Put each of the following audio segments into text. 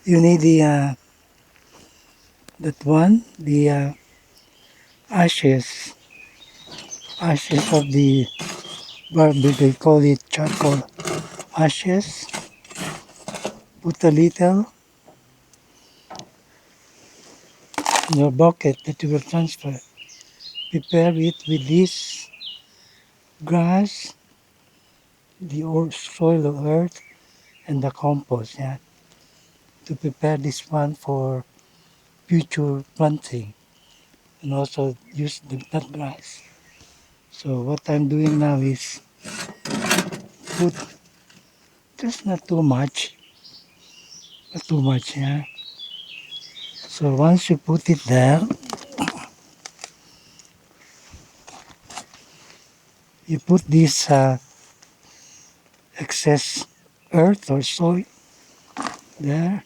You need the ashes of the barbecue. They call it charcoal ashes. Put a little in your bucket that you will transfer. Prepare it with this grass, the soil of earth, and the compost. Yeah, to prepare this one for future planting, and also use that grass. So what I'm doing now is put just not too much. Yeah. So once you put it there, you put this excess earth or soil there,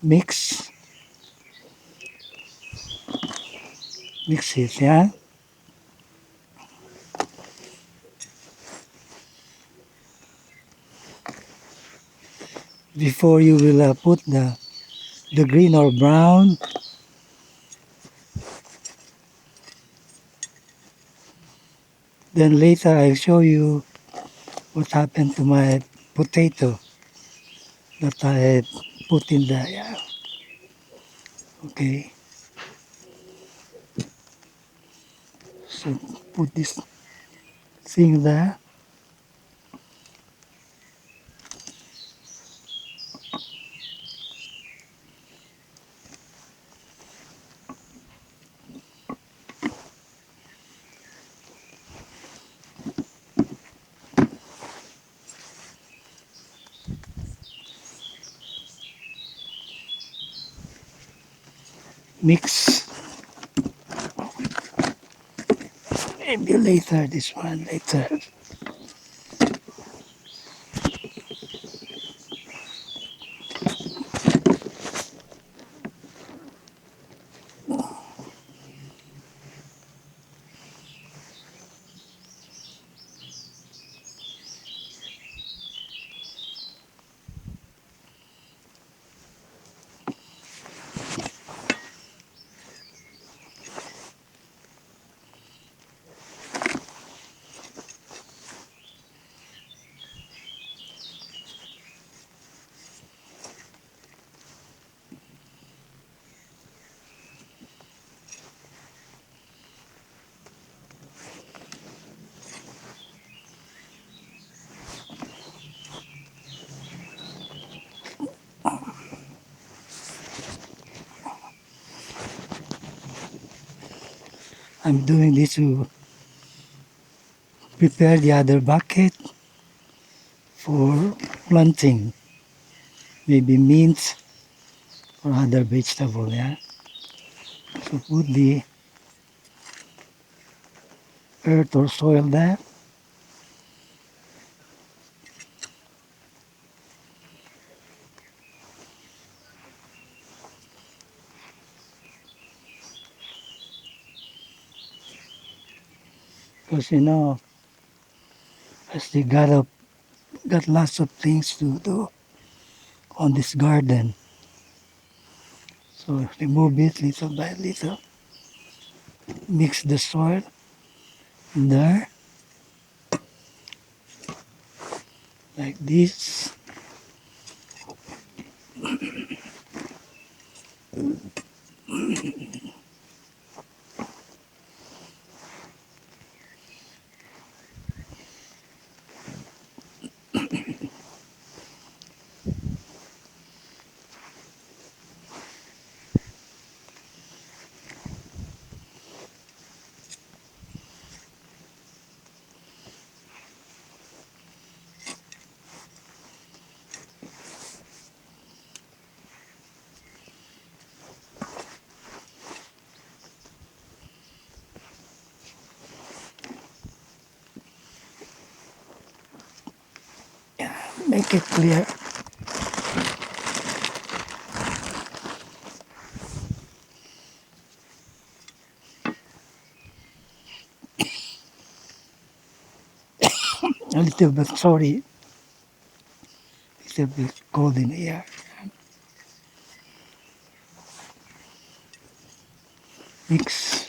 mix it. Yeah. Before you will put the green or brown, then later I'll show you what happened to my potato that I had put in there. Yeah. Okay. So put this thing there. Mix. Maybe later, this one later. I'm doing this to prepare the other bucket for planting. Maybe mint or other vegetable, yeah. So put the earth or soil there. Because as they got lots of things to do on this garden. So remove it little by little. Mix the soil there like this. Make it clear. A little bit, sorry, little bit cold in here. mix.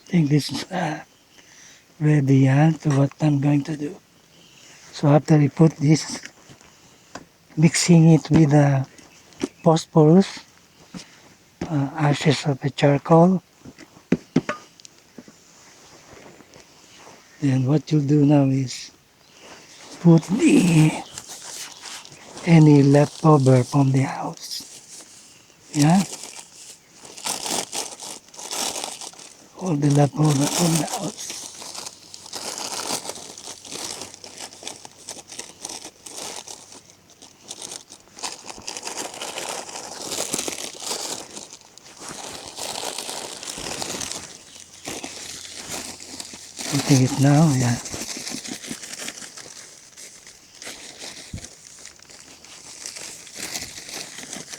I think this is ready to what I'm going to do. So after we put this, mixing it with phosphorus, ashes of a charcoal, then what you'll do now is put any leftover from the house. Yeah, all the leftover from the house. Putting it now, yeah.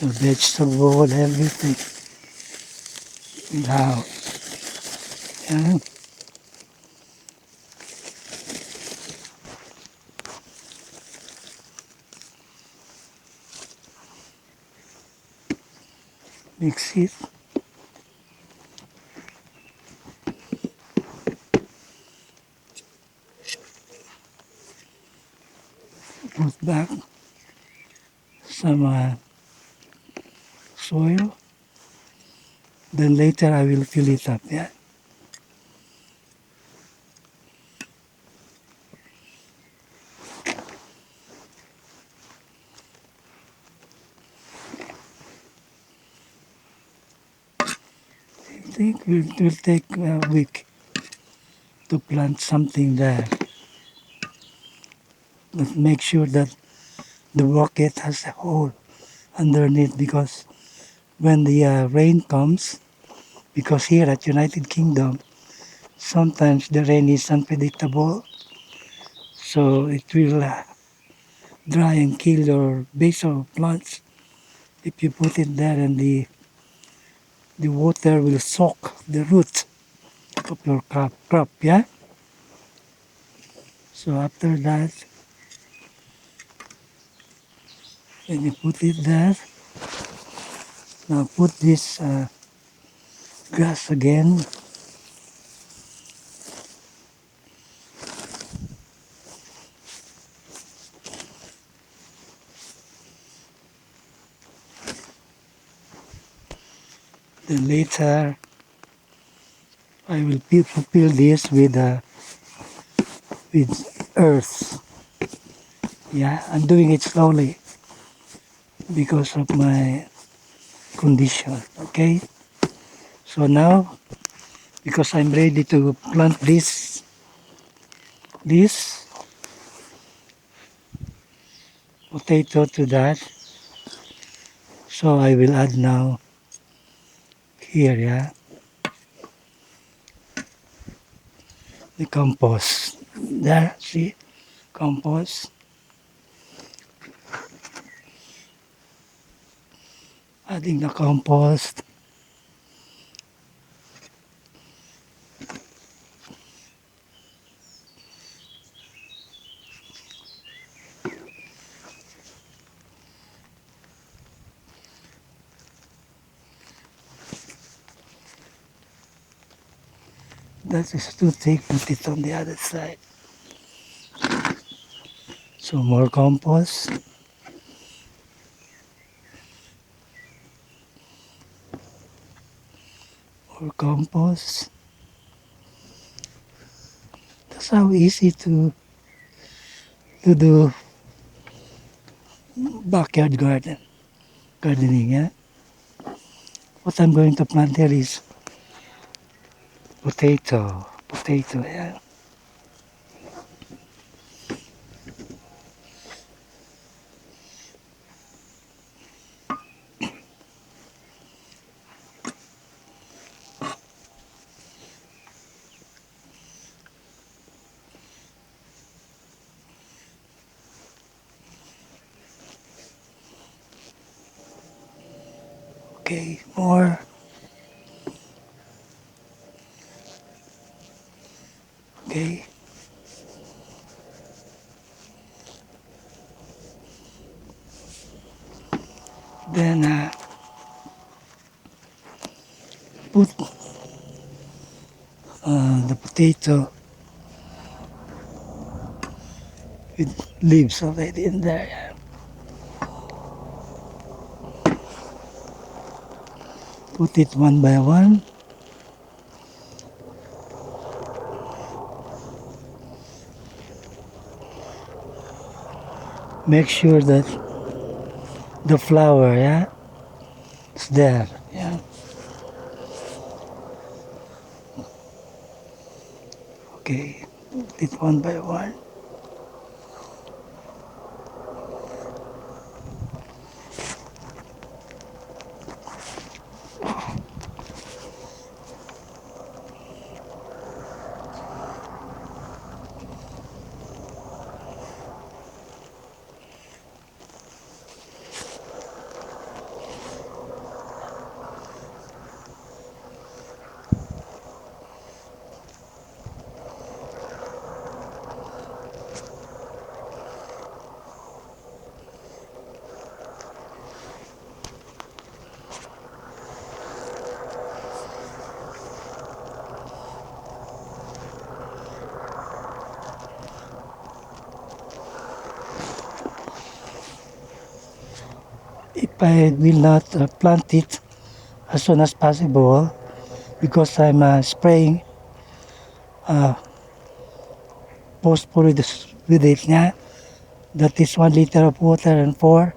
The vegetable, everything. Now, yeah. Mix it. Put back some soil. Then later I will fill it up, yeah. I think it will take a week to plant something there. But make sure that the bucket has a hole underneath, because when the rain comes, because here at United Kingdom, sometimes the rain is unpredictable, so it will dry and kill your basil plants if you put it there, and the water will soak the root of your crop, yeah? So after that, when you put it there, now put this grass again. Then later, I will fill this with earth. Yeah, I'm doing it slowly because of my condition. Okay, so now, because I'm ready to plant this potato to that, so I will add now here, yeah, the compost. There, see, compost. Adding the compost. That is too thick, put it on the other side. So more compost. More compost. That's how easy to do backyard gardening, yeah? what I'm going to plant here is potato, yeah. Okay, more. Okay, then put the potato with leaves already in there. Yeah. Put it one by one. Make sure that the flower, yeah, is there. Yeah. Okay, put it one by one. If I will not plant it as soon as possible, because I'm spraying phosphorus with it, yeah, that is 1 liter of water and 4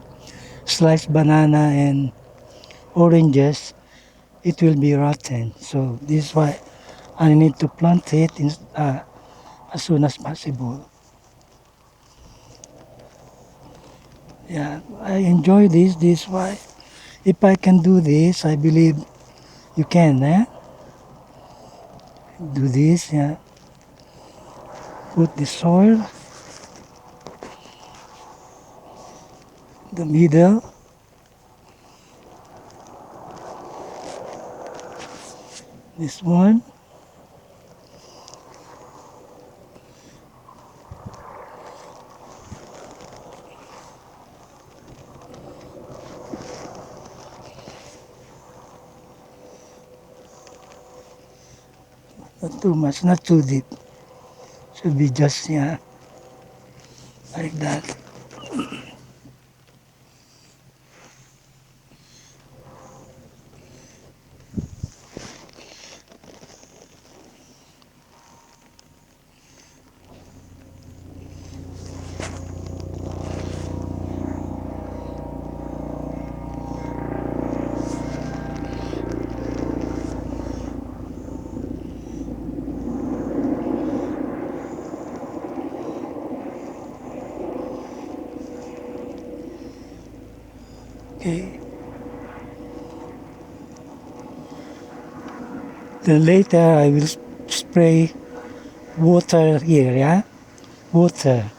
sliced banana and oranges, it will be rotten. So this is why I need to plant it as soon as possible. Yeah, I enjoy this. This is why if I can do this, I believe you can. Do this. Yeah, put the soil, the middle, this one. Not too much, not too deep. Should be just, yeah, like that. Okay. Then later I will spray water here, yeah? Water.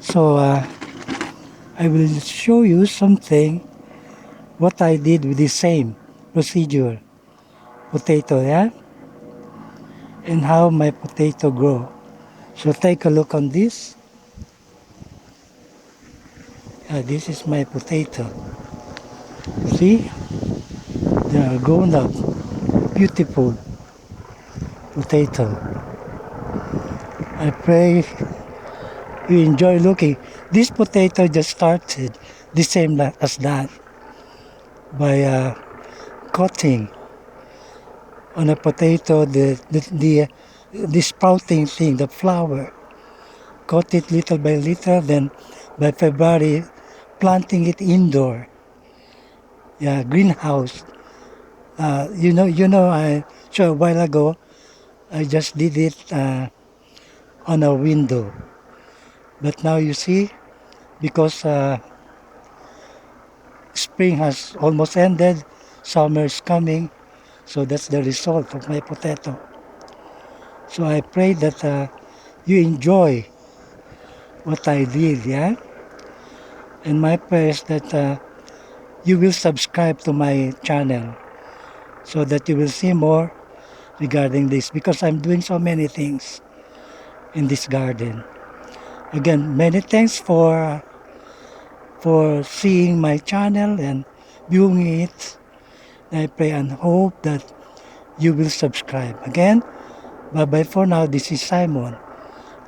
So I will show you something what I did with the same procedure. Potato, yeah? And how my potato grow. So take a look on this. This is my potato. See? They are grown up. Beautiful potato. I pray you enjoy looking. This potato just started the same as that by cutting on a potato the sprouting thing, the flower. Cut it little by little, then by February planting it indoor. Yeah, greenhouse. I so a while ago I just did it on a window, but now you see because spring has almost ended, summer is coming, so that's the result of my potato. So I pray that you enjoy what I did, yeah. And my prayer is that you will subscribe to my channel so that you will see more regarding this because I'm doing so many things in this garden. Again, many thanks for seeing my channel and viewing it. I pray and hope that you will subscribe. Again, bye-bye for now. This is Simon.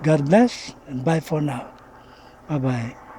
God bless and bye for now. Bye-bye.